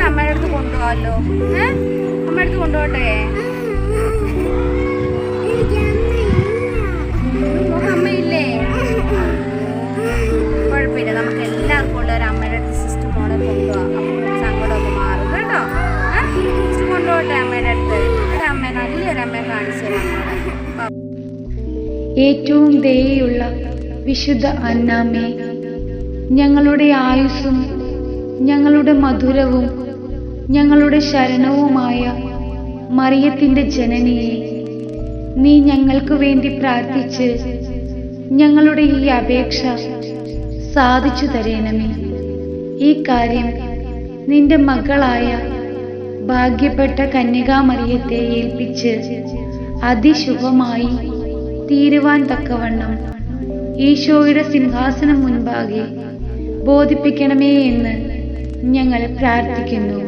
അമ്മയുടെ അടുത്ത് കൊണ്ടുപോകാമല്ലോ. അമ്മയുടെ അടുത്ത് കൊണ്ടുപോട്ടെ? അമ്മയില്ലേ? കുഴപ്പമില്ല, നമുക്ക് എല്ലാവർക്കും ഉള്ള ഒരു അമ്മയുടെ അടുത്ത് സിസ്റ്റർ മോളെ കൊണ്ടുപോകാം. അപ്പം സങ്കടമൊക്കെ മാറും കേട്ടോ. സിസ്റ്റർ കൊണ്ടുപോട്ടെ അമ്മയുടെ അടുത്ത്. ഒരു അമ്മ, നല്ലൊരു അമ്മയെ കാണിച്ചു തരാം. ഏറ്റവും ദയയുള്ള വിശുദ്ധ അന്നാമ്മേ, ഞങ്ങളുടെ ആയുസ്സും ഞങ്ങളുടെ മധുരവും ഞങ്ങളുടെ ശരണവുമായ മറിയത്തിൻ്റെ ജനനിയെ, നീ ഞങ്ങൾക്ക് വേണ്ടി പ്രാർത്ഥിച്ച് ഞങ്ങളുടെ ഈ അപേക്ഷ സാധിച്ചു തരണമേ. ഈ കാര്യം നിന്റെ മകളായ ഭാഗ്യപ്പെട്ട കന്യകാമറിയത്തെ ഏൽപ്പിച്ച് അതിശുഭമായി തീരുവാൻ തക്കവണ്ണം ഈശോയുടെ സിംഹാസനം മുൻപാകെ ബോധിപ്പിക്കണമേ എന്ന് ഞങ്ങൾ പ്രാർത്ഥിക്കുന്നു.